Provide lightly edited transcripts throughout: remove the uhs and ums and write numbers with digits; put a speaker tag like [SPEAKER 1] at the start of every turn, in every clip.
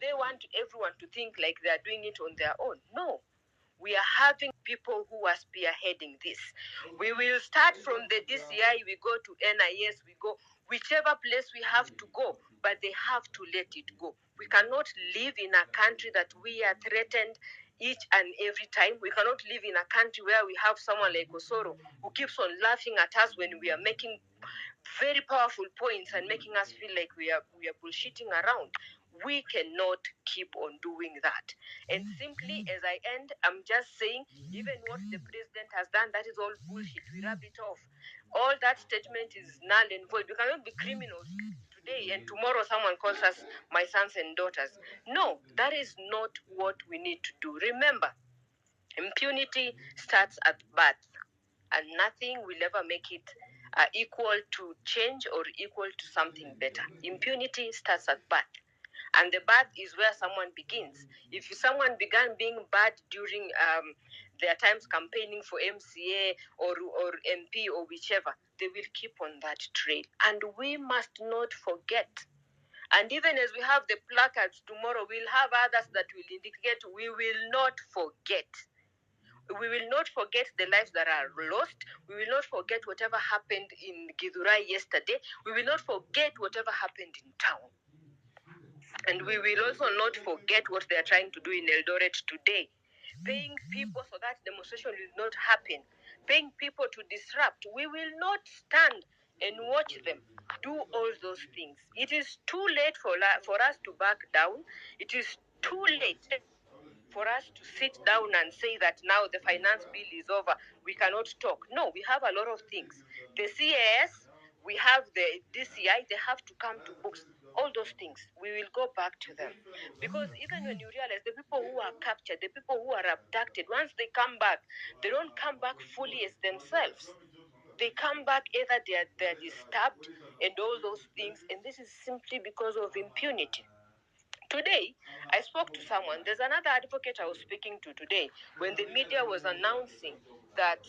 [SPEAKER 1] they want everyone to think like they're doing it on their own? No. We are having people who are spearheading this. We will start from the DCI, we go to NIS, we go whichever place we have to go, but they have to let it go. We cannot live in a country that we are threatened each and every time. We cannot live in a country where we have someone like Osoro who keeps on laughing at us when we are making very powerful points and making us feel like we are bullshitting around. We cannot keep on doing that. And simply as I end, I'm just saying, even what the president has done, that is all bullshit. We rub it off. All that statement is null and void. We cannot be criminals today and tomorrow someone calls us my sons and daughters. No, that is not what we need to do. Remember, impunity starts at birth, and nothing will ever make it equal to change or equal to something better. Impunity starts at birth. And the bad is where someone begins. If someone began being bad during their times campaigning for MCA or MP or whichever, they will keep on that trail. And we must not forget. And even as we have the placards tomorrow, we'll have others that will indicate we will not forget. We will not forget the lives that are lost. We will not forget whatever happened in Githurai yesterday. We will not forget whatever happened in town. And we will also not forget what they are trying to do in Eldoret today. Paying people so that demonstration will not happen. Paying people to disrupt. We will not stand and watch them do all those things. It is too late for us to back down. It is too late for us to sit down and say that now the finance bill is over, we cannot talk. No, we have a lot of things. The CAS, we have the DCI, they have to come to books. All those things, we will go back to them. Because even when you realize the people who are captured, the people who are abducted, once they come back, they don't come back fully as themselves. They come back either they're disturbed and all those things, and this is simply because of impunity. Today, I spoke to someone. There's another advocate I was speaking to today when the media was announcing that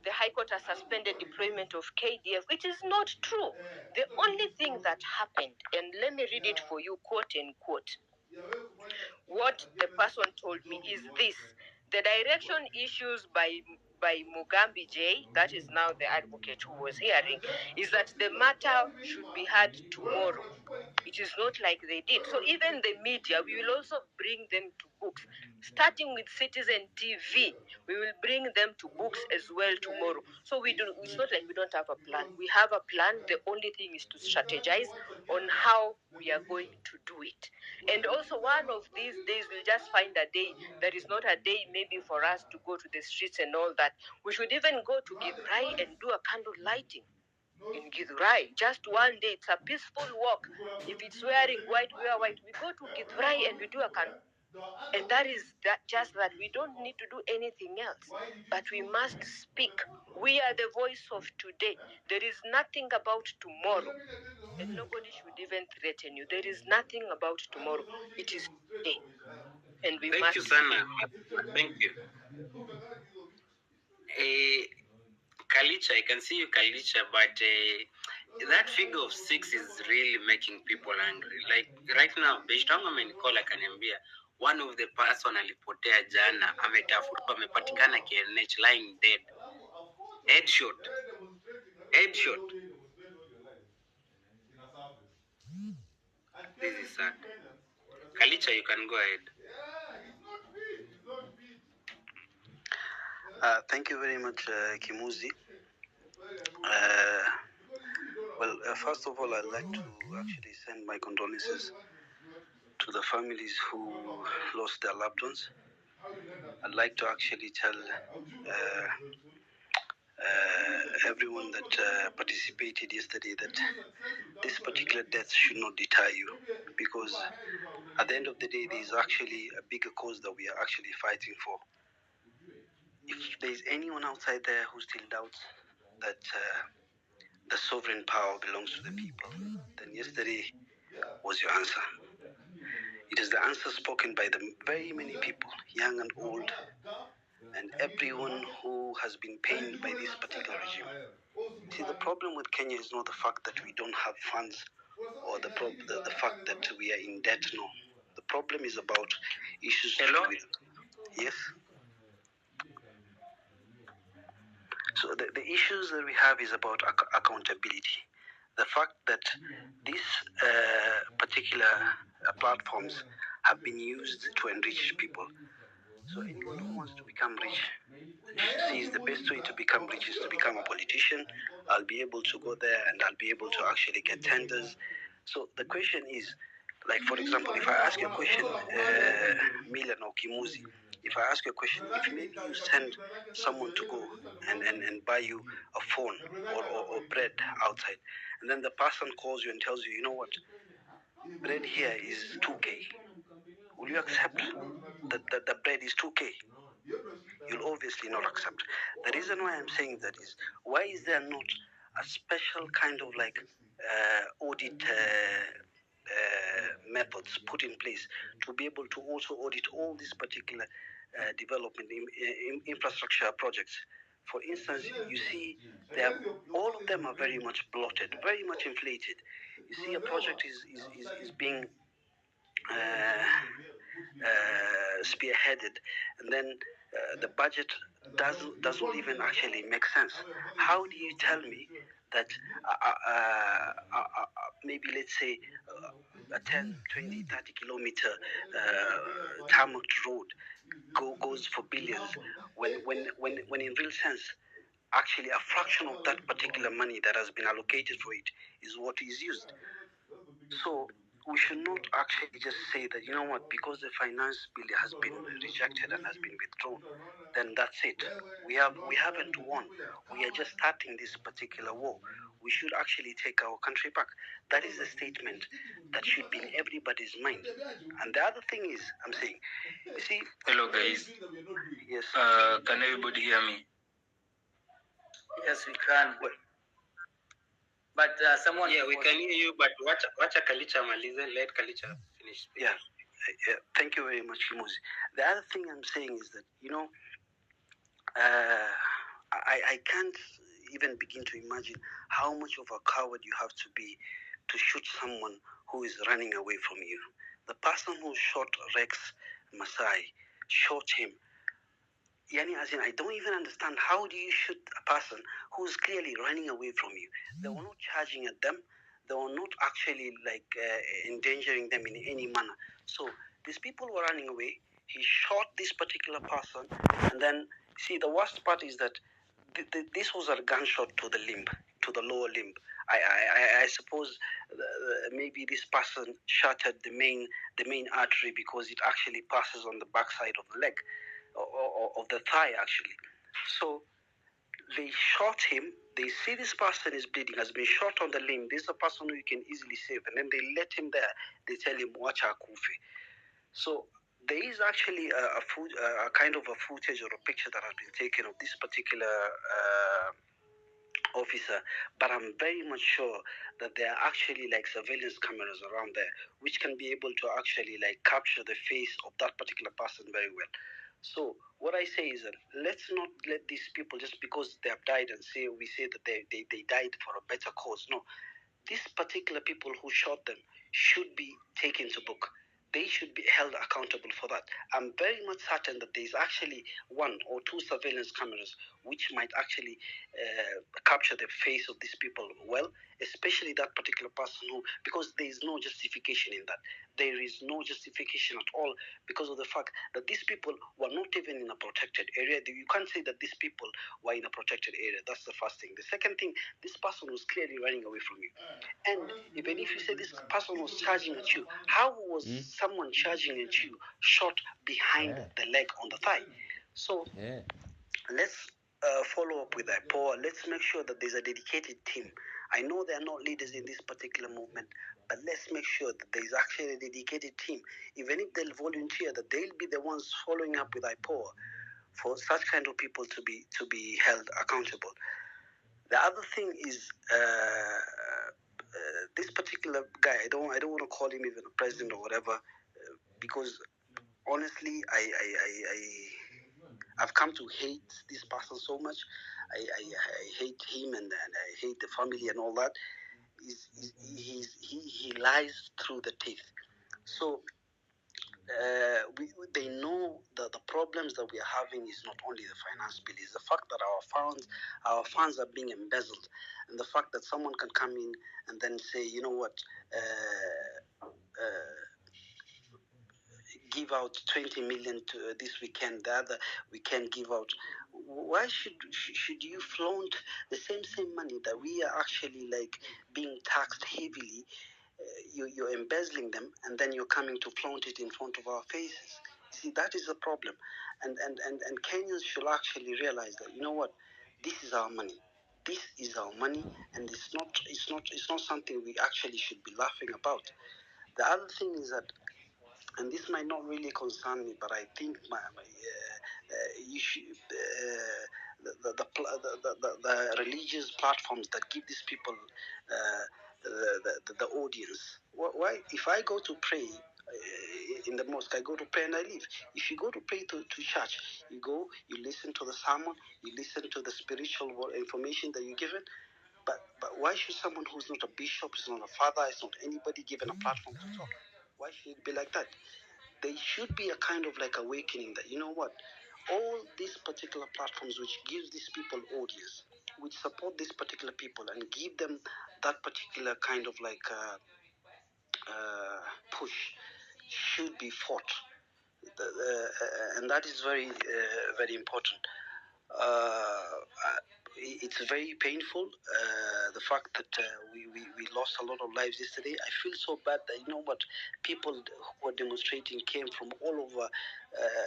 [SPEAKER 1] the High Court has suspended deployment of KDF, which is not true. The only thing that happened, and let me read it for you, quote unquote, what the person told me is this: the direction issues by Mugambi J, that is now the advocate who was hearing, is that the matter should be heard tomorrow. It is not like they did. So even the media, we will also bring them to books. Starting with Citizen TV, we will bring them to books as well tomorrow. So it's not like we don't have a plan. We have a plan. The only thing is to strategize on how we are going to do it. And also one of these days, we'll just find a day that is not a day maybe for us to go to the streets and all that. We should even go to Githurai and do a candle lighting in Githurai. Just one day, it's a peaceful walk. If it's wearing white, wear white. We go to Githurai and we do a candle. And that is just that. We don't need to do anything else. But we must speak. We are the voice of today. There is nothing about tomorrow. And nobody should even threaten you. There is nothing about tomorrow. It is today. And we
[SPEAKER 2] Thank
[SPEAKER 1] must.
[SPEAKER 2] you, Sana. Thank you. Kalicha, I can see you, Kalicha, but that figure of 6 is really making people angry. Like right now, Beshtango amenicall akaniambia one of the person alipotea jana ametafutwa amepatikana KNH lying dead. Headshot. Headshot. This is sad. Kalicha, you can go ahead.
[SPEAKER 3] Yeah, it's not fit. It's not fit.
[SPEAKER 4] Thank you very much, Kimuzi. First of all, I'd like to actually send my condolences to the families who lost their loved ones. I'd like to actually tell everyone that participated yesterday that this particular death should not deter you, because at the end of the day, there is actually a bigger cause that we are actually fighting for. If there is anyone outside there who still doubts that the sovereign power belongs to the people, then yesterday was your answer. It is the answer spoken by the very many people, young and old, and everyone who has been pained by this particular regime. See, the problem with Kenya is not the fact that we don't have funds or the fact that we are in debt. No, the problem is about issues.
[SPEAKER 2] Hello?
[SPEAKER 4] Yes. So the issues that we have is about accountability. The fact that these particular platforms have been used to enrich people. So anyone who wants to become rich sees the best way to become rich is to become a politician. I'll be able to go there and I'll be able to actually get tenders. So the question is, like for example, if I ask you a question, Milan or Kimuzi, if I ask you a question, if maybe you send someone to go and buy you a phone or bread outside, and then the person calls you and tells you, you know what, bread here is 2K. Will you accept that the bread is 2K? You'll obviously not accept. The reason why I'm saying that is, why is there not a special kind of like audit methods put in place to be able to also audit all these particular development infrastructure projects? For instance, you see, all of them are very much bloated, very much inflated. You see, a project is being spearheaded, and then the budget doesn't even actually make sense. How do you tell me that maybe let's say a 10, 20, 30 kilometer tarmac road goes for billions when in real sense actually a fraction of that particular money that has been allocated for it is what is used? So we should not actually just say that, you know what, because the finance bill has been rejected and has been withdrawn, then that's it. We haven't won. We are just starting this particular war. We should actually take our country back. That is a statement that should be in everybody's mind. And the other thing is, I'm saying, you see.
[SPEAKER 2] Hello, guys.
[SPEAKER 4] Yes.
[SPEAKER 2] Can everybody hear me?
[SPEAKER 1] Yes, we can.
[SPEAKER 4] Well,
[SPEAKER 1] But someone.
[SPEAKER 2] Yeah, we can hear you, but watch Kalicha malize. Let Kalicha finish.
[SPEAKER 4] Yeah. Thank you very much, Kimuzi. The other thing I'm saying is that, you know, I can't even begin to imagine how much of a coward you have to be to shoot someone who is running away from you. The person who shot Rex Masai shot him. Yani, as in, I don't even understand, how do you shoot a person who's clearly running away from you? They were not charging at them. They were not actually like endangering them in any manner. So these people were running away. He shot this particular person, and then see, the worst part is that this was a gunshot to the limb, to the lower limb. I suppose maybe this person shattered the main artery because it actually passes on the backside of the leg, or of the thigh actually. So they shot him. They see this person is bleeding, has been shot on the limb. This is a person who you can easily save, and then they let him there. They tell him, watch akufi. So there is actually a kind of a footage or a picture that has been taken of this particular officer, but I'm very much sure that there are actually like surveillance cameras around there which can be able to actually like capture the face of that particular person very well. So what I say is that let's not let these people, just because they have died, and we say that they died for a better cause. No, these particular people who shot them should be taken to book. They should be held accountable for that. I'm very much certain that there's actually one or two surveillance cameras which might actually capture the face of these people well, especially that particular person who, because there is no justification in that. There is no justification at all because of the fact that these people were not even in a protected area. You can't say that these people were in a protected area. That's the first thing. The second thing, this person was clearly running away from you. And even if you say this person was charging at you, how was someone charging at you shot behind the leg on the thigh? So let's follow up with IPOA. Let's make sure that there's a dedicated team. I know there are not leaders in this particular movement, but let's make sure that there's actually a dedicated team. Even if they'll volunteer, that they'll be the ones following up with IPOA for such kind of people to be held accountable. The other thing is this particular guy. I don't want to call him even a president or whatever, because honestly, I've come to hate this person so much. I hate him and I hate the family and all that. he lies through the teeth. So they know that the problems that we are having is not only the finance bill, it's the fact that our funds are being embezzled, and the fact that someone can come in and then say, you know what, give out 20 million to this weekend, the other we can give out. Why should you flaunt the same money that we are actually like being taxed heavily? You're embezzling them, and then you're coming to flaunt it in front of our faces. See, that is the problem, and Kenyans should actually realize that, you know what, this is our money. This is our money, and it's not something we actually should be laughing about. The other thing is that, and this might not really concern me, but I think you should, the religious platforms that give these people the audience. Why, if I go to pray in the mosque, I go to pray and I leave. If you go to pray to church, you go, you listen to the sermon, you listen to the spiritual information that you're given. But why should someone who's not a bishop, is not a father, is not anybody given a platform to talk? Why should it be like that? There should be a kind of like awakening that, you know what, all these particular platforms which gives these people audience, which support these particular people and give them that particular kind of like push, should be fought. And that is very important. It's very painful, the fact that we lost a lot of lives yesterday. I feel so bad that, you know what, people who were demonstrating came from all over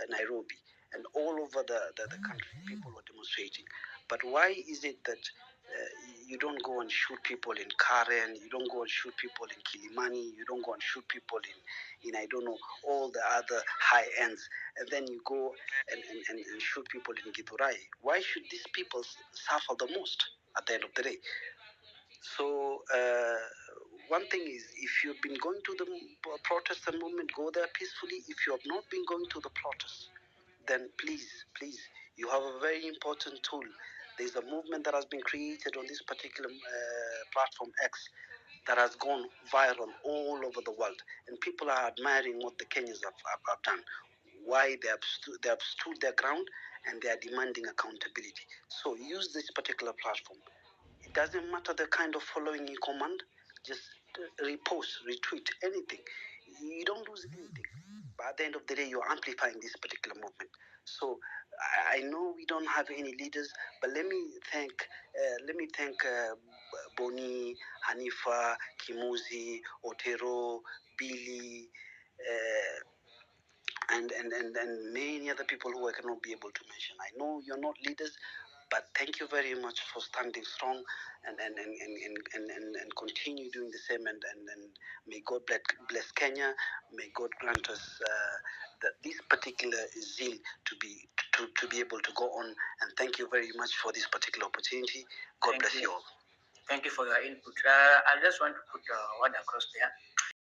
[SPEAKER 4] Nairobi and all over the country. People were demonstrating. But why is it that you don't go and shoot people in Karen, you don't go and shoot people in Kilimani, you don't go and shoot people in I don't know, all the other high ends, and then you go and shoot people in Githurai? Why should these people suffer the most at the end of the day? So one thing is, if you've been going to the protest and movement, go there peacefully. If you have not been going to the protest, then please, you have a very important tool. There's a movement that has been created on this particular platform X that has gone viral all over the world, and people are admiring what the Kenyans have done. Why they have stood their ground, and they are demanding accountability. So use this particular platform. It doesn't matter the kind of following you command. Just repost, retweet, anything. You don't lose anything. But at the end of the day, you're amplifying this particular movement. So I know we don't have any leaders, but let me thank Boni, Hanifa, Kimuzi, Otero, Billy, and many other people who I cannot be able to mention. I know you're not leaders, but thank you very much for standing strong and continue doing the same, and may God bless Kenya. May God grant us that this particular zeal to be able to go on, and thank you very much for this particular opportunity. God bless you all.
[SPEAKER 5] Thank you for your input. I just want to put a word across there.